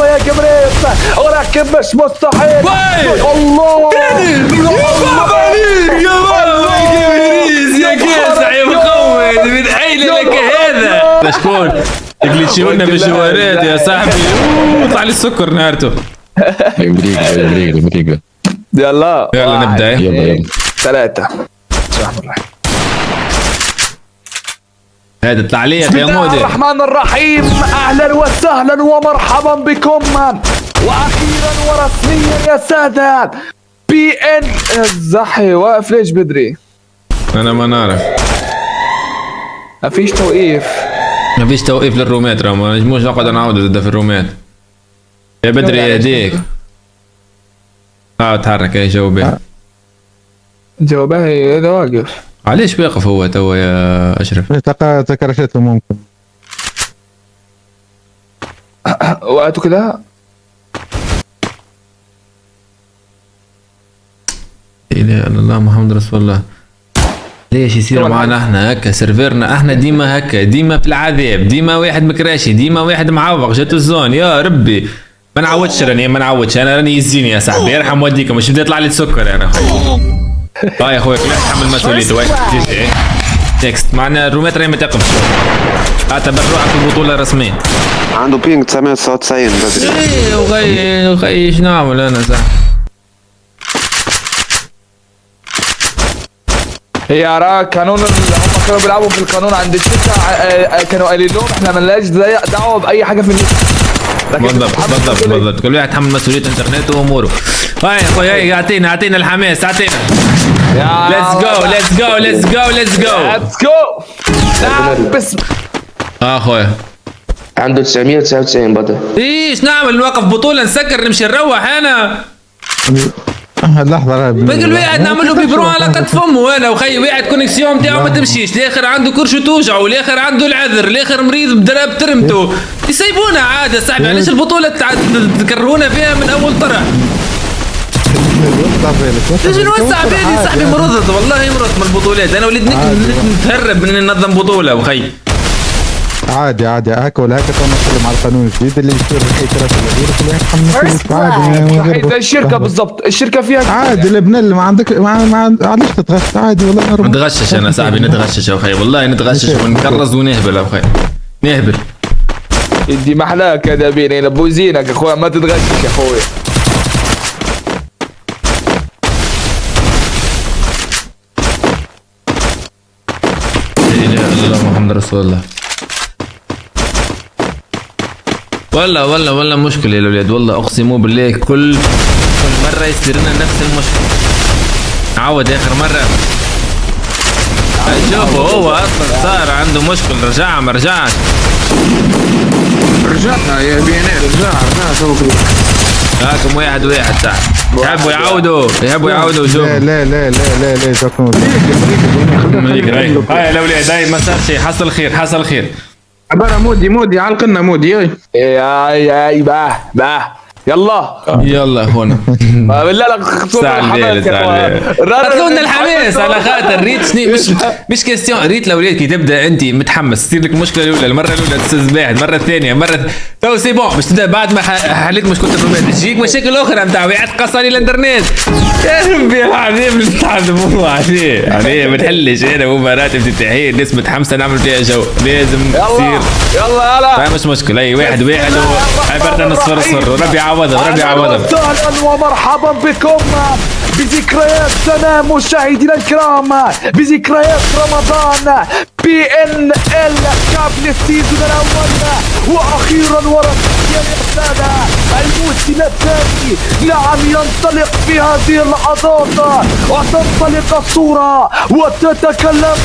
مرحبا يا جمريس، ولكن مش مستحيل. الله يا بابا يا كاسع يا مخوض، من أين لك هذا؟ شكون؟ تقلشونا بالجوارات يا صاحبي. طلع لي السكر نهارته. بريقة يلا نبدا. يلا 3. هذا طلع لي يا بسم الله مودي. الرحمن الرحيم. اهلا وسهلا ومرحبا بكم، واخيرا ورسميا يا سادات بي ان. الزحي واقف ليش بدري؟ انا ما نعرف. ما فيش توقيف. ما فيش توقيف للرومات، راه ما نجموش نقعد نعاودوا في الرومات. يا بدري يهديك. تحرك يا جاوبه. جوابها هذا واقف. علاش واقف هو توا يا اشرف؟ تكرشته ممكن. وقعتوا كده. لا اله الا الله محمد رسول الله. ليش يصير معنا احنا هكا؟ سيرفرنا احنا ديما هكا، ديما في العذاب، ديما واحد مكراشي، ديما واحد معوق، جاتو الزون يا ربي. ما نعودش انا راني يزيني يا صاحبي، يرحم والديكم. مش بدا يطلع لي السكر انا اخويا. يا اخويا كل واحد يتحمل مسؤوليته. جي نيكست. معنا الرومات راهي ما تقفش. اعتبر روحك في البطوله رسميا. عنده بينج 999 بدري. ايه وغي ايش نعمل انا صح؟ هي راه قانون هم كانوا بيلعبوا في القانون عند الشركه، كانوا قايلين لهم احنا مالناش دعوه باي حاجه في النت. بالضبط كل واحد يتحمل مسؤوليه انترنته واموره. هاي يا اخوي اعطينا الحماس، اعطينا. ليتس جو. نعم بس اخويا عنده 999 بدر. ايش نعمل؟ نوقف بطوله، نسكر، نمشي نروح انا. لحظة باقي الواحد نعمل له بيبرون على قد فمه انا وخي. واحد كونيكسيون نتاعو ما تمشيش، الاخر عنده كرش توجعه، الاخر عنده العذر، الاخر مريض بضرب ترمته. يسيبونا عادة صاحبي. علاش البطولة تكرهونا فيها من اول طرح؟ ليش نوسع بالي صاحبي؟ مرضت والله، مرضت من البطولات. انا وليت نتهرب من ننظم بطولة وخي. عادي هكا ولا هكا. نتكلم على القانون الجديد اللي يصير الحكايات الغير كل واحد يحمل مسؤوليته. عادي زي الشركه بالضبط. الشركه فيها عادي. الابن اللي ما عندك علاش تتغش؟ عادي والله. نتغشش انا صاحبي، نتغشش يا اخي والله، نتغشش ونكرز ونهبل يا اخي، نهبل. يدي محلاك يا دابين، يلبوا زينك يا اخويا، ما تتغشش يا اخويا. لا اله الا الله محمد رسول الله. والله مشكلة يا الولاد، والله اقسموا بالله كل مرة يصير لنا نفس المشكلة. عود اخر مرة. شوفوا هو اصلا صار عنده مشكلة، رجع ما رجعش. رجعنا يا بينا، رجعنا سووا كذا. هاكم واحد تحت. يحبوا يعودوا شوف. لا جاكم. هاي الاولاد، هاي ما صار شيء. حصل خير. عبارة مودي علقنا مودي. ياي باه يلا هون. بالله لك ساعة الليل ركونا الحماس على خاطر ريت. مش كاستيون ريت الاولاد. كي تبدا انت متحمس تصير لك المشكله الاولى، المره الاولى تستاذ واحد، المره الثانيه تو سي بون باش تبدا بعد ما حليت مشكله الرومات تجيك مشاكل اخرى نتاع واحد قصري الانترنت. يا ربي يا حبيبي نتعلموا عليه ما نحلش انا مباراه افتتاحيه الناس متحمسه نعمل فيها جو، لازم تصير. يلا مش مشكله. اي واحد عبرتنا صفر وربي يعوضهم. اهلا ومرحبا بكم بذكريات سنة مشاهدينا الكرام، بذكريات رمضان بي ان ال قبل السيزون الاول. واخيرا ورسميا يا سادة الموسم الثاني نعم ينطلق في هذه اللحظات، وتنطلق الصورة وتتكلم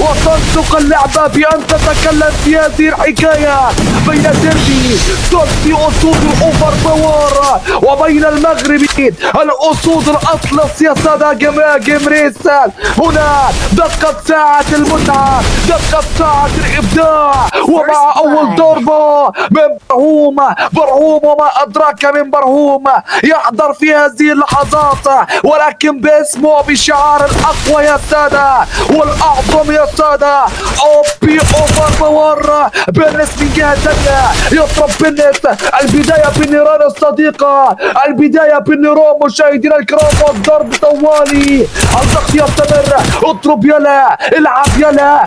وتنطق اللعبة بأن تتكلم في هذه الحكاية بين ديربي تونسي أسود الأوفر باور وبين المغربي الأسود الأطلس يا سادة جمريس. هنا دقت ساعة المتعة، دقت ساعة الإبداع، ومع أول ضربة من برهوم وما أدراك من برهوم يحضر في هذه اللحظات، ولكن باسمه بشعار الأقوى يا سادة والأعظم يا سادة. أوبي أوفر باور بيرنس من جهة ثانية يضرب بيرنس. البداية بالنيران الصديقة، البداية بالنيران مشاهدينا الكرام، والضرب طوالي. الضغط يستمر، اضرب يلا، العب يلا،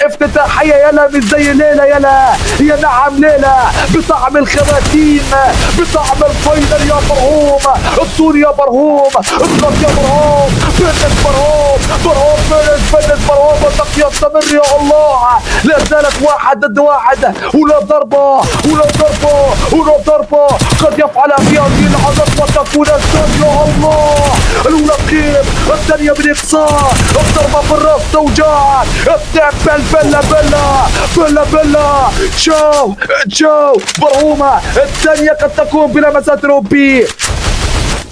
افتتاحية يلا مش زي ليلة يلا، يا نعم ليلة بطعم الخواتيم، بطعم الفاينل يا برهوم. الطول يا برهوم، اضغط يا برهوم، بنت برهوم، برهوم بنت برهوم. الضغط يستمر يا الله. لا زالت 1 ضد 1، ولا ضربة ولا ضربة ولا ضربة قد يفعلها في هذه اللحظات وتكون الثانية. يا الله، الأولى بخير، الثانية بالإقصاء، الضربة في الراس توجعك. الثانية بلا بلا بلا تشاو برهومة. الثانية قد تكون بلمسات روبي.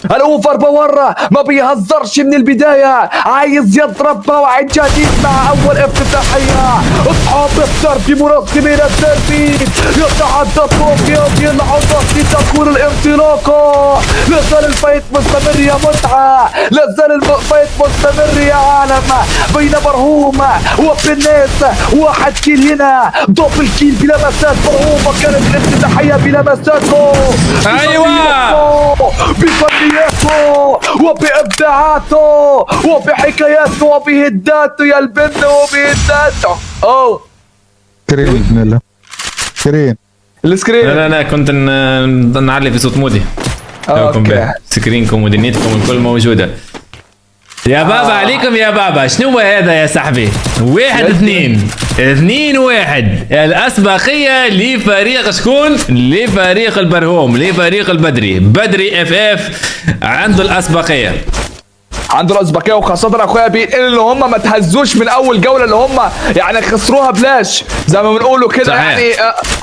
الأوفر باور ما بيهزرش من البداية، عايز يضرب موعد جديد مع أول افتتاحية. أصحاب السرب منظمين الترتيب يتحدثون في هذه اللحظات لتكون الانطلاقة. لا زال الفايت مستمر يا متعة، لا زال الفايت مستمر يا عالم بين برهوم وبنيس. 1 كيل هنا، دبل كيل بلمسات برهوم. كانت الافتتاحية بلمساته، ايوه بفنياته وبإبداعاته وبحكاياته وبهداته يا البن وبهداته. اوه كريم بإذن الله. كريم السكرين. لا كنت نعلي في صوت مودي. اوكي سكرينكم ودنيتكم الكل موجودة. يا بابا عليكم يا بابا، شنو هذا يا صاحبي؟ 1-2 2-1. الأسبقية لفريق شكون؟ لفريق البرهوم، لفريق بدري اف عنده الأسبقية، عنده الاسبقيه. وخاصه اخويا اللي هم ما تهزوش من اول جوله، اللي هم يعني خسروها بلاش زي ما بنقولوا كده يعني.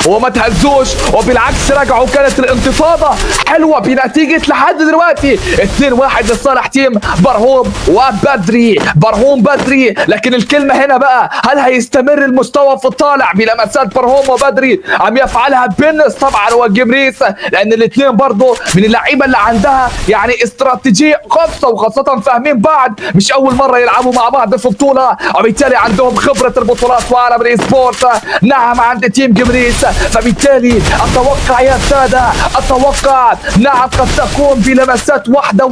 وما تهزوش وبالعكس رجعوا. كانت الانتفاضه حلوه بنتيجه لحد دلوقتي 2-1 لصالح تيم برهوم وبدري. برهوم بدري، لكن الكلمه هنا بقى، هل هيستمر المستوى في الطالع بلمسات برهوم وبدري؟ عم يفعلها بينس طبعا وجبريس، لان الاثنين برضه من اللعيبه اللي عندها يعني استراتيجيه خاصه، وخاصه فاهمين بعض، مش اول مره يلعبوا مع بعض في بطوله، وبالتالي عندهم خبره البطولات وعالم الاي سبورت. نعم عند تيم جبريس، فبالتالي اتوقع يا ساده، اتوقع نعم قد تكون بلمسات واحده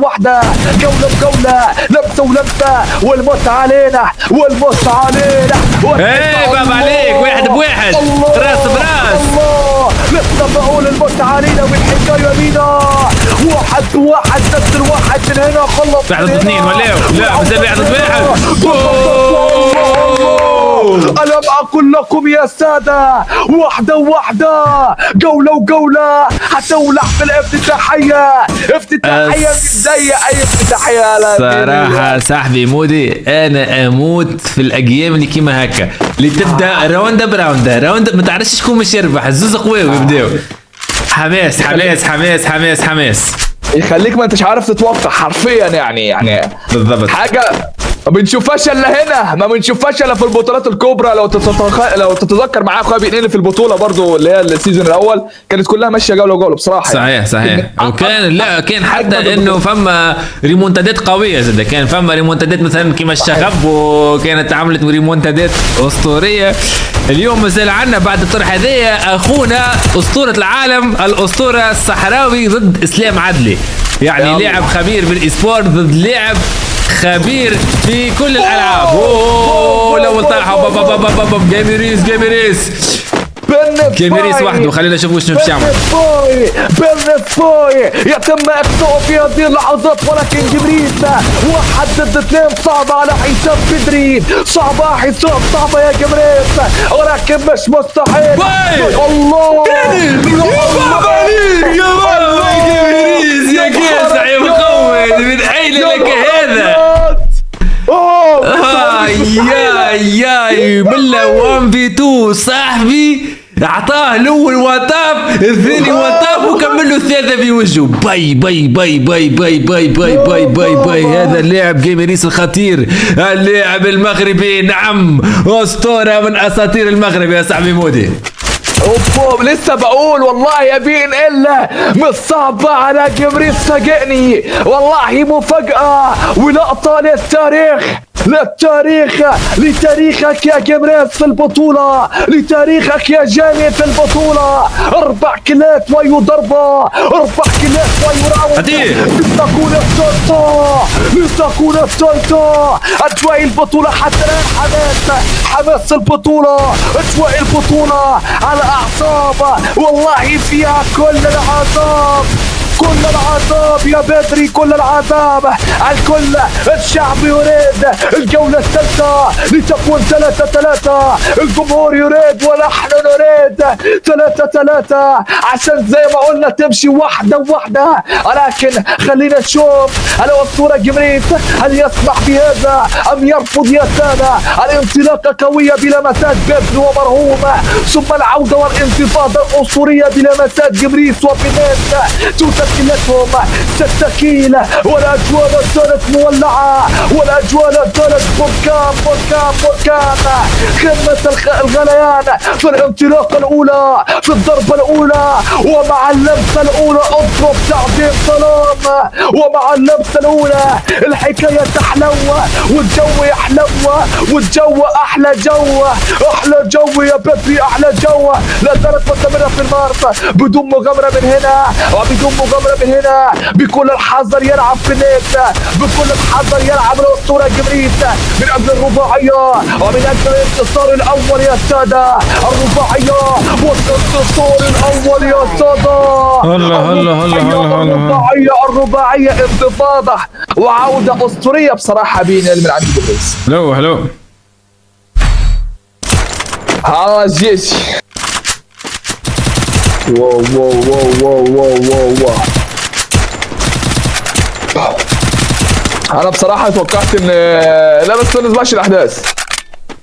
جوله بجوله، لمسه ولمسه، والمتعه علينا والمتعه علينا. ايه بابا عليك، 1-1 راس براس. الله لسه بقول المتعه علينا والحكايه بينا. 1-1 نفس الواحد من هنا خلص. 1-2 ولا لا بزي 1-1. ألم أقول لكم يا سادة، 1-1 جولة وجولة هتولع في الافتتاحية. افتتاحية مش زي أي افتتاحية. صراحة صاحبي مودي، أنا أموت في الأيام اللي كيما هكا، اللي تبدأ راوند براوند ما تعرفش شكون مش يربح، الزوز قوي ويبداو حماس يخليك ما انتش عارف تتوقع حرفيا يعني بالضبط. حاجة ما بنشوفهاش الا هنا، ما بنشوفهاش الا في البطولات الكبرى. لو تتذكر معايا اخويا بينقل في البطوله برضو اللي هي السيزون الاول، كانت كلها ماشيه جوله وجوله بصراحه. صحيح وكان كان حتى انه فما ريمونتادات قويه زاد، كان فما ريمونتادات مثلا كيما الشغب، وكانت عملت ريمونتادات اسطوريه. اليوم مازال عندنا بعد الطرح هذايا اخونا اسطوره العالم، الاسطوره الصحراوي ضد اسلام عدلي، يعني لاعب خبير بالايسبورت ضد لاعب خبير في كل الالعاب. اوه لو طاحوا جيميريس وحده. خلينا نشوف شنو باش يعمل. بيرنس يتم اقصائه في هذه اللحظات، ولكن جيميريس 1 ضد 2 صعبه على حساب بدري، صعبه يا جيميريس، ولكن مش مستحيل. الله يا كيس يا مقود، من اين لك هذا؟ ياي بالله 1v2 صاحبي، اعطاه الاول وطاف، الثاني وطاف وكمل له الثالثه في وجهه. باي. هذا اللاعب جيميريس الخطير، اللاعب المغربي، نعم اسطوره من اساطير المغرب يا صاحبي مودي. اوف لسه بقول والله يا بين الا مش صعبة على جمريس فاجئني والله مفاجأة ولقطة للتاريخ لتاريخك يا جمريس في البطولة لتاريخك يا جاني في البطولة 4 كيلات ويضربة 4 كيلات ويراوغ لتكون الثالثة أجواء البطولة حتى الآن حماس البطولة أجواء البطولة على أعصاب والله فيها كل العذاب يا بدري كل العذاب الكل الشعب يريد الجولة الثالثة لتكون 3-3 الجمهور يريد ونحن نريد 3-3 عشان زي ما قلنا تمشي واحدة ولكن خلينا نشوف الأسطورة جمريس هل يسمح بهذا أم يرفض يا سادة الانطلاقة قوية بلمسات بدري ومرهوم ثم العودة والانتفاضة الأسطورية بلمسات جمريس وبنات تشكلتهم 6 كيلو والأجوال الثالث مولعة والأجوال الثالث بركان خدمة الغليان في الانطلاقة الأولى في الضربة الأولى ومع اللمسة الأولى اضرب تعظيم سلام ومع اللمسة الأولى الحكاية تحلو والجو يحلو والجو أحلى جو يا بدري أحلى جو لا زالت مستمرة في المارس بدون مغامرة من هنا وبدون مغامرة من هنا بكل الحذر يلعب في النت بكل الحذر يلعب الأسطورة جمريس من أجل الرباعية ومن أجل الانتصار الأول يا سادة الرباعية والانتصار الأول يا سادة الرباعية انتفاضة وعودة أسطورية بصراحة بين من عند جمريس. هلو جيش واو انا بصراحة توقعت ان لا بس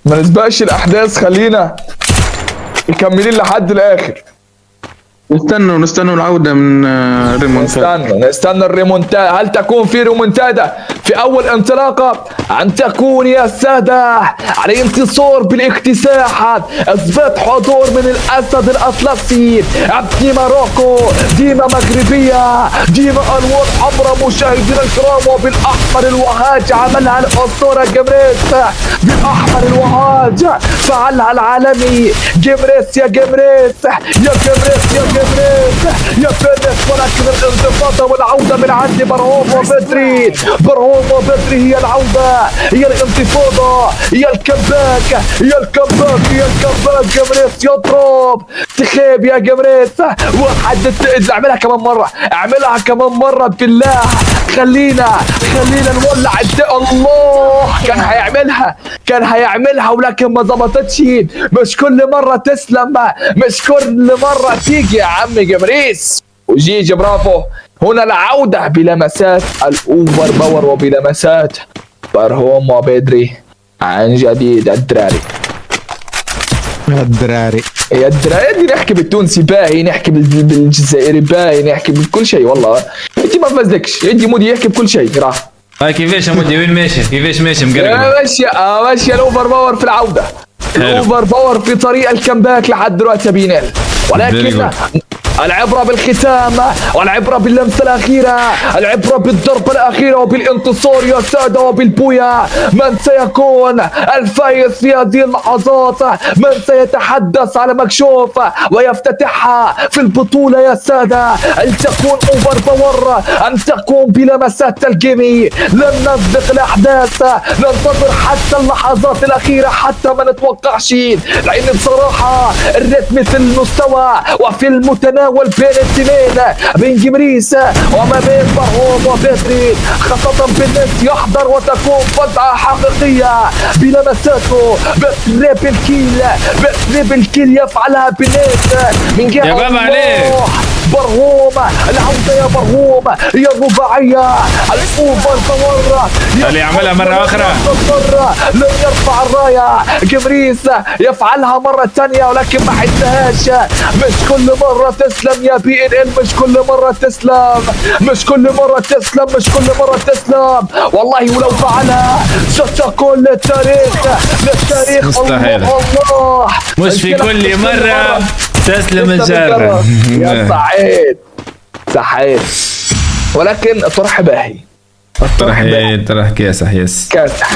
ما نسبقش الاحداث خلينا مكملين لحد الاخر نستنوا العودة من ريمونتادا نستنى الريمونتادا هل تكون في ريمونتادا في اول انطلاقة ان تكون يا سادة على انتصار بالاكتساح اثبات حضور من الاسد الاطلسي ديما روكو ديما مغربية ديما الوان حمراء مشاهدينا الكرام وبالاحمر الوهاج عملها الاسطورة جمريس بالاحمر الوهاج فعلها العالمي جمريس يا فارس ولكن الانتفاضة والعودة من عند برهوم وبدري هي العودة هي الانتفاضة هي الكمباك جمريس يضرب تخيب يا جمريس واحد اعملها كمان مرة بالله خلينا نولع الله كان هيعملها ولكن ما ظبطتش مش كل مرة تسلم مش كل مرة تيجي يا عم جمريس وجيجي برافو هنا العودة بلمسات الأوفر باور وبلمسات برهوم وبدري عن جديد الدراري يا الدراري نحكي بالتونسي باهي نحكي بالجزائري باهي نحكي بكل شيء والله انت ما تمزكش عندي مودي يحكي بكل شيء راه كيفاش يا مودي وين ماشي مقرقب ماشي الأوفر باور في العودة الأوفر باور في طريق الكمباك لحد دلوقتي يا بينال ولكن العبرة بالختام والعبرة باللمسة الأخيرة العبرة بالضربة الأخيرة وبالانتصار يا سادة وبالبويا من سيكون الفائز في هذه اللحظات من سيتحدث على مكشوف ويفتتحها في البطولة يا سادة أن تكون أوفر باور أن تكون بلمسات الجيمي لن نسبق الأحداث ننتظر حتى اللحظات الأخيرة حتى ما نتوقعش لأن بصراحة الريتم في المستوى وفي المتناول بين الاثنين بين جمريس وما بين برهوم وبدري خاصة بالنت يحضر وتكون فزعة حقيقية بلمساته بتريبل كيل يفعلها بالنت من جهة يا بابا عليك برهوم العودة يا برهوم هي الرباعية الأوفر باور اللي يعملها مرة أخرى لن يرفع الراية جمريس يفعلها مرة ثانية ولكن ما حدهاش مش كل مرة تسلم يا بي ان ال مش كل مرة تسلم والله ولو فعلها ستكون للتاريخ مستحيل. الله مش في كل مرة استسلم لسه الجرة. بتجرب. يا صحيت صحيت، ولكن الطرح باهي. طرح كاسح يس. كاسح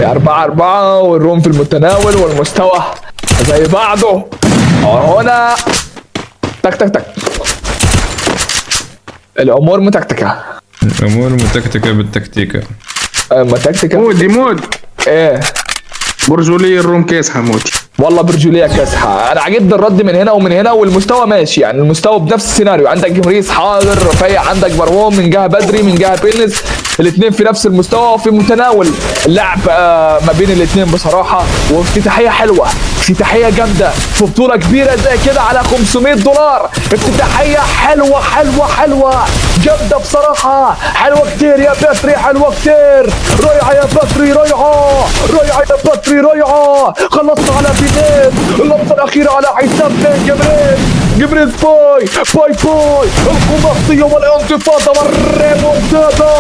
4-4 والروم في المتناول والمستوى زي بعضه. وهنا تك تك تك الامور متكتكه. الامور متكتكه بالتكتيكه. متكتكه مودي مود ايه برجولية الروم كاسحة موتي. والله برجوليه كاسحه. انا عجبني الرد من هنا ومن هنا، والمستوى ماشي يعني، المستوى بنفس السيناريو. عندك جمريس حاضر رفيع، عندك مروان من جهه بدري من جهه بينس، الاثنين في نفس المستوى وفي متناول اللعب ما بين الاثنين بصراحه. وافتتاحيه حلوه، افتتاحيه جامده في بطوله كبيره زي كده على $500. افتتاحيه حلوه حلوه حلوه جامده بصراحه، حلوه كتير يا باتري، حلوه كتير، رائعه يا باتري، رائعه رائعه يا باتري، رائعه. خلصنا على بينين، اللمسه الاخيره على حساب جبريل باي باي باي، الخماسيه والانتفاضه والريمونتادا.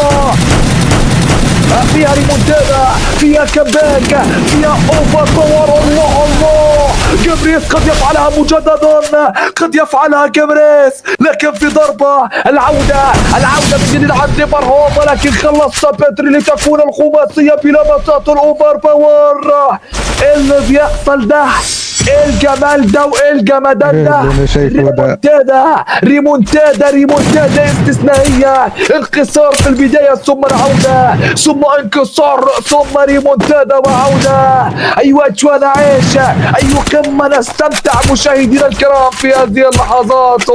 فيها ريمونتادا، فيها كباك، فيها اوفر باور. الله الله، جبريس قد يفعلها مجددا، قد يفعلها جبريس، لكن في ضربة العودة من جديد عند برهوم، ولكن خلص باتري لتكون الخماسية بلمسات الاوفر باور. اللي بيحصل ده الجمال ده والجمدان ده، اللي انا شايفه ده ريمونتادا استثنائية. انكسار في البداية ثم العودة، ثم انكسار ثم ريمونتادا وعودة. ايوه اجوانا عيش، ايوه كما نستمتع مشاهدينا الكرام في هذه اللحظات.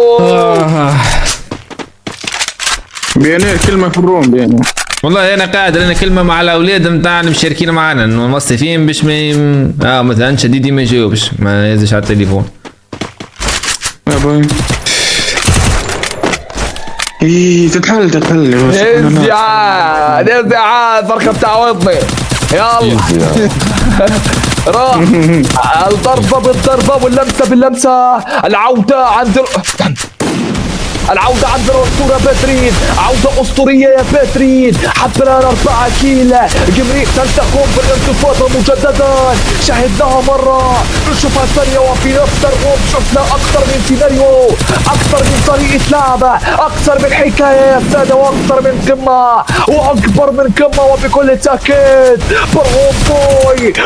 بيانير كلمة في الروم بيانير. والله انا قاعد لنا كلمه مع الاولاد نتاعنا مشاركين معنا انه المصرفين باش ما مثلا شديدي ما يجاوبش، ما يهزش على التليفون. ايه تتحل نزع الفرخه بتاع وطني. يلا راح الضربه بالضربه واللمسه باللمسه. العوده عند الأسطورة باترين، عودة أسطورية يا باترين. حبنا 4 كيل. جمريك تقوم بالانتفاضة مجددا، شاهدناها مرة نشوفها ثانية، وفي نفس الروم شفنا أكثر من سيناريو، أكثر من طريقة لعب، أكثر من حكاية يا سادة، وأكثر من قمة وأكبر من قمة. وبكل تأكيد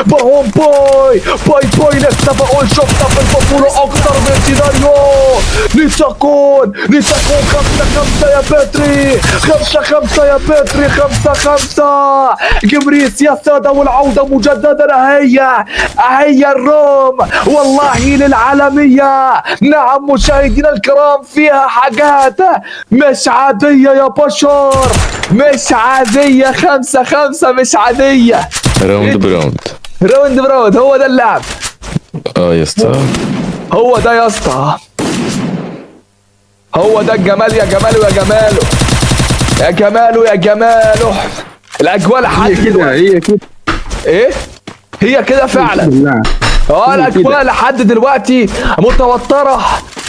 برهوم باي لسه بقول شفنا في البطولة أكثر من سيناريو. لتكون 5-5 يا باتري، 5-5 يا باتري، 5-5. جمريس يا سادة، والعودة مجددا. هي الروم والله للعالمية. نعم مشاهدينا الكرام، فيها حاجات مش عادية يا بشر، مش عادية. 5-5 مش عادية. راوند براوند هو ده اللعب. يا اسطى، هو ده يا اسطى، هو ده الجمال يا جماله يا جماله يا جماله يا جماله. الاجواء لحد هي كده ايه، هي كده فعلا. الاجواء لحد دلوقتي متوتره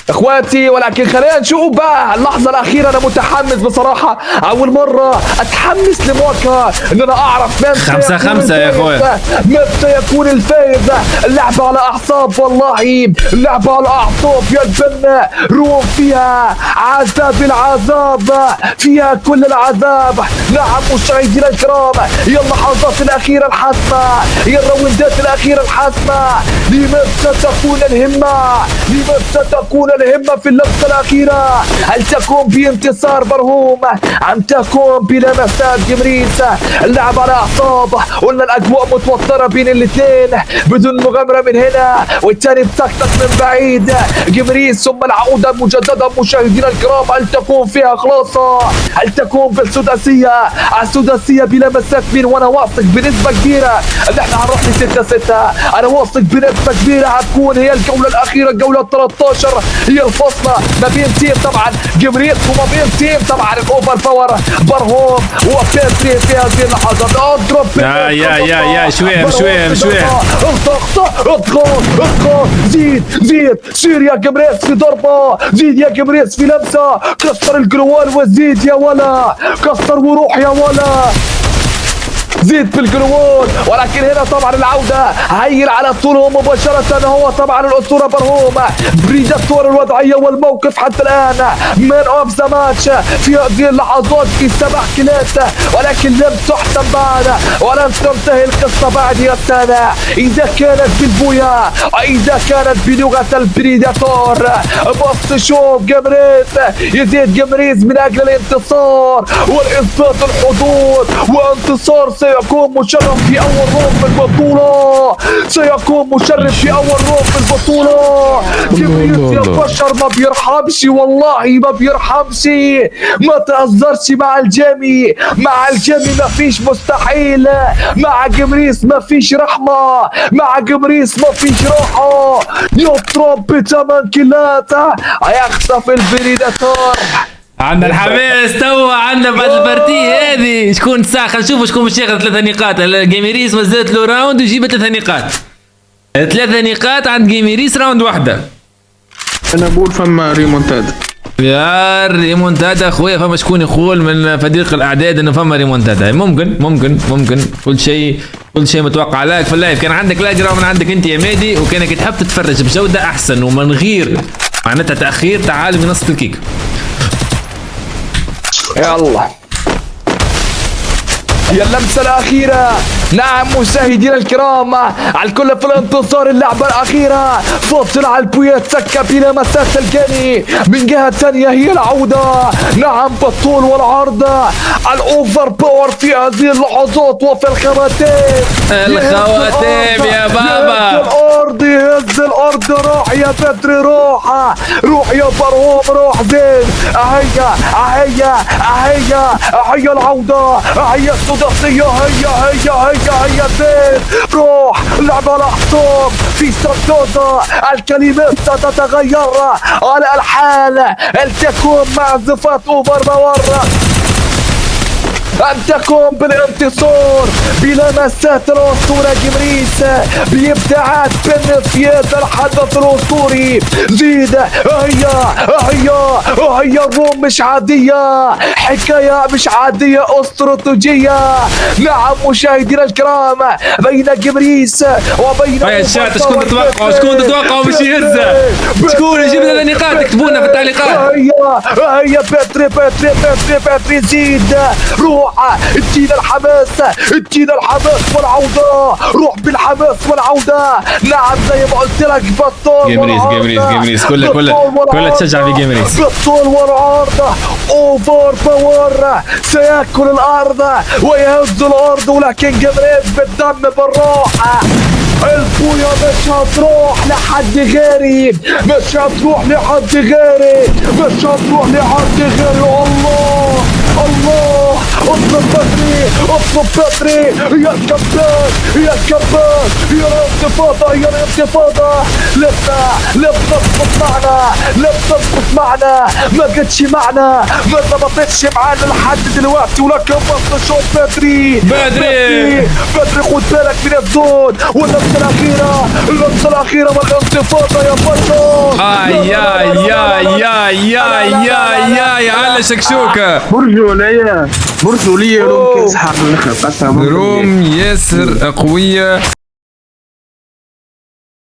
اخواتي، ولكن خلينا نشوف بقى اللحظه الاخيره. انا متحمس بصراحه، اول مره اتحمس لمواجهه ان انا اعرف من 5-5 يا اخويا، من سيكون الفائز. اللعبه على اعصاب، والله اللعبه على اعصاب يا البنا. روم فيها عذاب العذاب، فيها كل العذاب. نعم مشاهدينا الكرام، هي اللحظات الاخيره الحاسمه، هي الراوندات الاخيره الحاسمه. لمن ستكون الهمة في اللمسة الأخيرة؟ هل تكون بانتصار برهوم أم تكون بلمسات جمريس؟ اللعب على أعصاب، قلنا الأجواء متوترة بين الاثنين، بدون مغامرة من هنا والثاني بتكتك من بعيد. جمريس ثم العودة مجددا مشاهدينا الكرام. هل تكون فيها خلاصة؟ هل تكون بالسداسية؟ السداسية بلمسات مين؟ وأنا واثق بنسبة كبيرة إن احنا هنروح ل 6-6. أنا واثق بنسبة كبيرة هتكون هي الجولة الأخيرة، الجولة 13 هي الفاصلة ما بين تيم طبعا جمريس وما بين تيم طبعا الاوفر باور برهوم وباتري في هذه اللحظات. اضرب يا شوية اضغط زيد سير يا جمريس في ضربة، زيد يا جمريس في لمسة، كسر الجروال وزيد يا ولا، كسر وروح يا ولا. زيد بالجلوون، ولكن هنا طبعا العودة هيل على طولهم مباشرة. هو طبعا الأسطورة برهوم بريداتور. الوضعية والموقف حتى الآن مان اوف ذا ماتش في هذه اللحظات في 7 كيلات، ولكن لم تحسم بعد ولم تنتهي القصة بعد يا سادة. إذا كانت بالبويا إذا كانت بلغة البريداتور. بص شوف جمريز يزيد جمريز من أجل الانتصار والإثبات الحضور، وانتصار سيكون مشرف في أول روم في البطولة. سيكون مشرف في أول روم في البطولة. جمريز يا بشر ما بيرحمش، والله ما بيرحمش. ما تهزرش مع الجيمي، مع الجيمي ما فيش مستحيل، مع جمريز ما فيش رحمة، مع جمريز ما فيش راحة. يضرب ب8 كيلات هيخطف البريداتور. عندنا الحماس توا، عندنا بعد البارتي هذه شكون ساعة. خلينا نشوفوا شكون باش ياخذ 3 نقاط. جيميريس مازالت له راوند ويجيب 3 نقاط. 3 نقاط عند جيميريس راوند واحدة. انا بقول فما ريمونتادا. يا ريمونتادا خويا، فما شكون يقول من فريق الاعداد انه فما ريمونتادا. ممكن كل شيء متوقع لك في اللايف. كان عندك لاجرة من عندك انت يا مادي، وكانك تحب تتفرج بجودة احسن ومن غير معناتها تاخير. تعال منصة الكيك. يلا يا اللمسة الأخيرة. نعم مشاهدينا الكرام، على الكل في الانتصار. اللعبة الأخيرة فاصل على البويات سكة بلا مساس الجاني. من جهة ثانية هي العودة. نعم بالطول والعرض. الأوفر باور في هذه اللحظات وفي الخواتيم. يا بابا. يهز الأرض. روح يا بدري روح. روح يا برهوم روح. زين هيا العودة. هيا السداسية. هيا زين. روح لعبة الأحصاب في سردوزة. الكلمات ستتغير على الحال. تكون معزوفات أوفر باور. أن تقوم بالانتصار بلمسات الأسطورة جمريس بإبداعات بن في هذا الحدث الأسطوري. زيد هيا الروم مش عادية، حكاية مش عادية، استراتيجية. نعم مشاهدينا الكرام، بين جمريس وبين هيا الشات شكون تتوقعوا باش يهزها؟ شكون يجيب لنا نقاط؟ اكتبوا لنا في التعليقات. هيا باتري زيد. روح ادينا الحماس والعودة. روح بالحماس والعودة. نعم زي ما قلت لك بالطول جيمريس كلها تشجع في جيمريس. بالطول والعرض. اوفر باور سيأكل الارض ويهز الارض، ولكن جيمريس بالدم بالروح. البويا مش هتروح لحد غيري. الله اطلب بدري. يا كباس يا الانتفاضة. لم تظبط معنا. ما جتش معنا، ما ظبطتش معنا لحد دلوقتي، ولكن بس شوف بدري خد بالك من الزون. واللمسة الأخيرة والانتفاضة يا بشر. يا على شكشوكة. برجولية روم كيس حق. روم ياسر قوية.